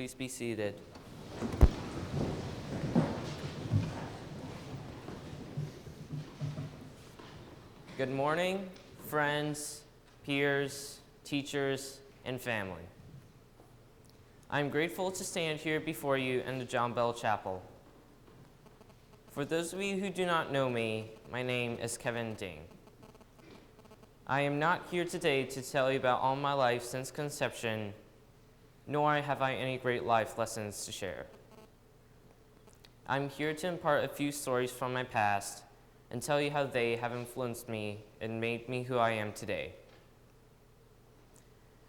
Please be seated. Good morning, friends, peers, teachers, and family. I'm grateful to stand here before you in the John Bell Chapel. For those of you who do not know me, my name is Kevin Ding. I am not here today to tell you about all my life since conception, nor have I any great life lessons to share. I'm here to impart a few stories from my past and tell you how they have influenced me and made me who I am today.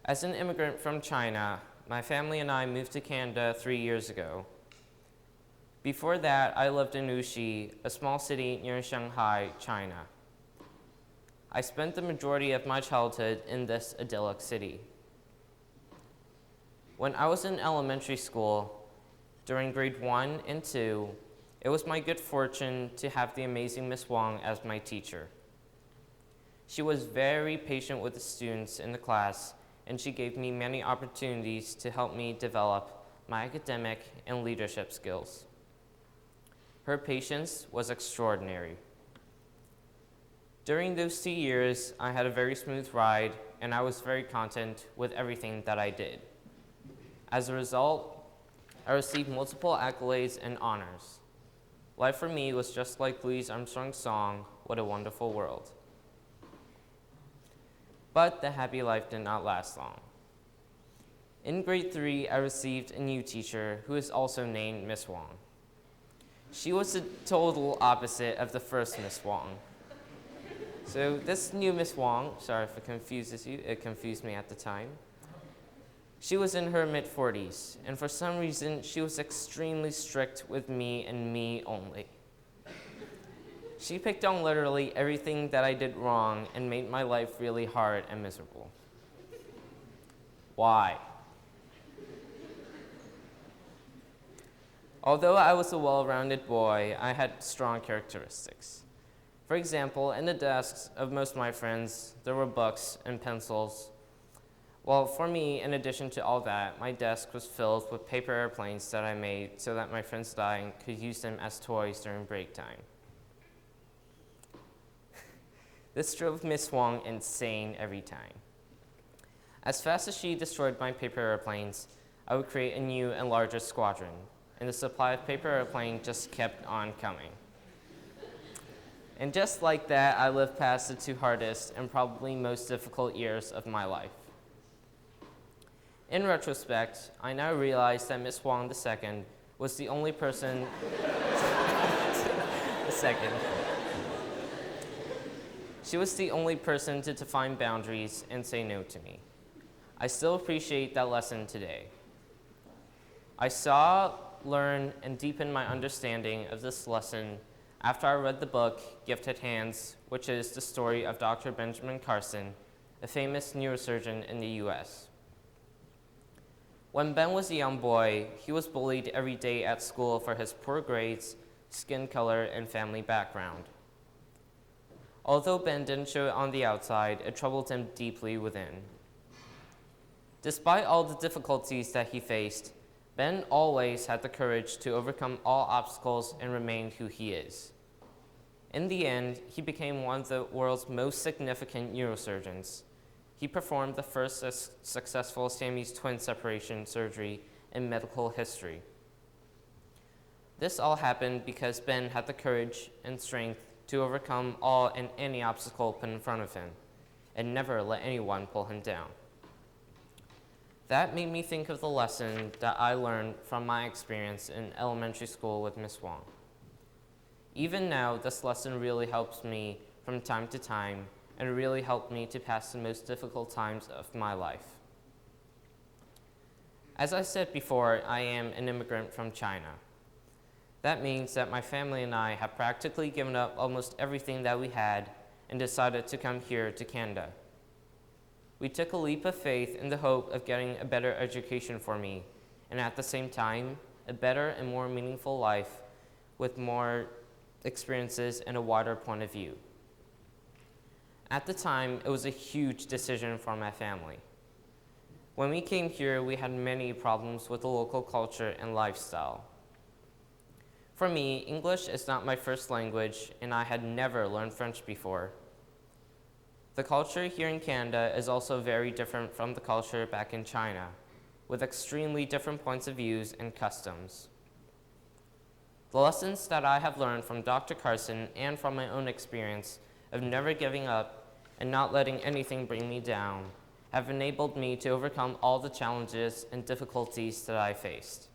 As an immigrant from China, my family and I moved to Canada 3 years ago. Before that, I lived in Wuxi, a small city near Shanghai, China. I spent the majority of my childhood in this idyllic city. When I was in elementary school, during grade 1 and 2, it was my good fortune to have the amazing Miss Wong as my teacher. She was very patient with the students in the class, and she gave me many opportunities to help me develop my academic and leadership skills. Her patience was extraordinary. During those 2 years, I had a very smooth ride, and I was very content with everything that I did. As a result, I received multiple accolades and honors. Life for me was just like Louis Armstrong's song, "What a Wonderful World." But the happy life did not last long. In grade 3, I received a new teacher who is also named Miss Wong. She was the total opposite of the first Miss Wong. So this new Miss Wong, sorry if it confuses you, it confused me at the time. She was in her mid-40s, and for some reason, she was extremely strict with me and me only. She picked on literally everything that I did wrong and made my life really hard and miserable. Why? Although I was a well-rounded boy, I had strong characteristics. For example, in the desks of most of my friends, there were books and pencils. Well, for me, in addition to all that, my desk was filled with paper airplanes that I made so that my friends and I could use them as toys during break time. This drove Miss Wong insane every time. As fast as she destroyed my paper airplanes, I would create a new and larger squadron, and the supply of paper airplane just kept on coming. And just like that, I lived past the 2 hardest and probably most difficult years of my life. In retrospect, I now realize that Miss Wong II was the only person She was the only person to define boundaries and say no to me. I still appreciate that lesson today. I saw, learned, and deepened my understanding of this lesson after I read the book Gifted Hands, which is the story of Dr. Benjamin Carson, a famous neurosurgeon in the US. When Ben was a young boy, he was bullied every day at school for his poor grades, skin color, and family background. Although Ben didn't show it on the outside, it troubled him deeply within. Despite all the difficulties that he faced, Ben always had the courage to overcome all obstacles and remain who he is. In the end, he became one of the world's most significant neurosurgeons. He performed the first successful Siamese twin separation surgery in medical history. This all happened because Ben had the courage and strength to overcome all and any obstacle put in front of him, and never let anyone pull him down. That made me think of the lesson that I learned from my experience in elementary school with Miss Wong. Even now, this lesson really helps me from time to time, and really helped me to pass the most difficult times of my life. As I said before, I am an immigrant from China. That means that my family and I have practically given up almost everything that we had and decided to come here to Canada. We took a leap of faith in the hope of getting a better education for me, and at the same time, a better and more meaningful life with more experiences and a wider point of view. At the time, it was a huge decision for my family. When we came here, we had many problems with the local culture and lifestyle. For me, English is not my first language, and I had never learned French before. The culture here in Canada is also very different from the culture back in China, with extremely different points of views and customs. The lessons that I have learned from Dr. Carson and from my own experience of never giving up and not letting anything bring me down have enabled me to overcome all the challenges and difficulties that I faced.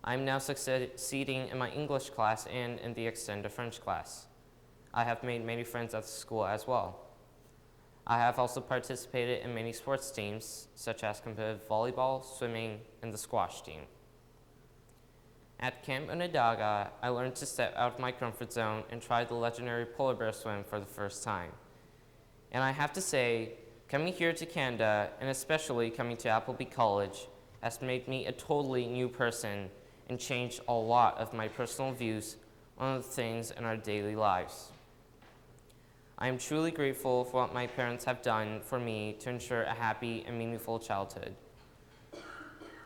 I am now succeeding in my English class and in the extended French class. I have made many friends at the school as well. I have also participated in many sports teams, such as competitive volleyball, swimming, and the squash team. At Camp Onondaga, I learned to step out of my comfort zone and try the legendary polar bear swim for the first time. And I have to say, coming here to Canada, and especially coming to Appleby College, has made me a totally new person and changed a lot of my personal views on the things in our daily lives. I am truly grateful for what my parents have done for me to ensure a happy and meaningful childhood.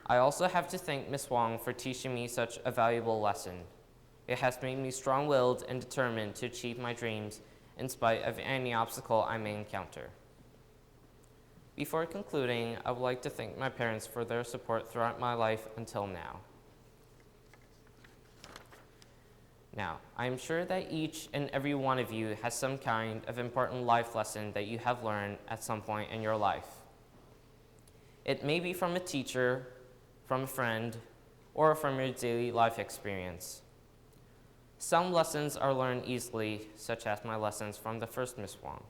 I also have to thank Ms. Wong for teaching me such a valuable lesson. It has made me strong-willed and determined to achieve my dreams in spite of any obstacle I may encounter. Before concluding, I would like to thank my parents for their support throughout my life until now. Now, I am sure that each and every one of you has some kind of important life lesson that you have learned at some point in your life. It may be from a teacher, from a friend, or from your daily life experience. Some lessons are learned easily, such as my lessons from the first Miss Wong.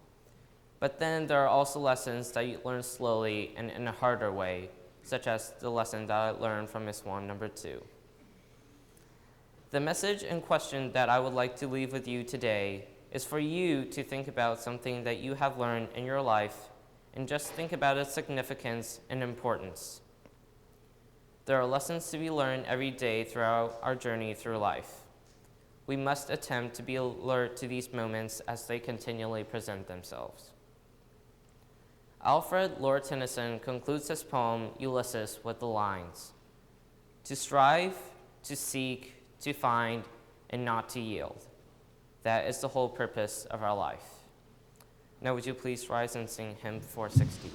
But then there are also lessons that you learn slowly and in a harder way, such as the lesson that I learned from Miss Wong number 2. The message and question that I would like to leave with you today is for you to think about something that you have learned in your life and just think about its significance and importance. There are lessons to be learned every day throughout our journey through life. We must attempt to be alert to these moments as they continually present themselves. Alfred Lord Tennyson concludes his poem, Ulysses, with the lines, "To strive, to seek, to find, and not to yield. That is the whole purpose of our life." Now would you please rise and sing hymn 460.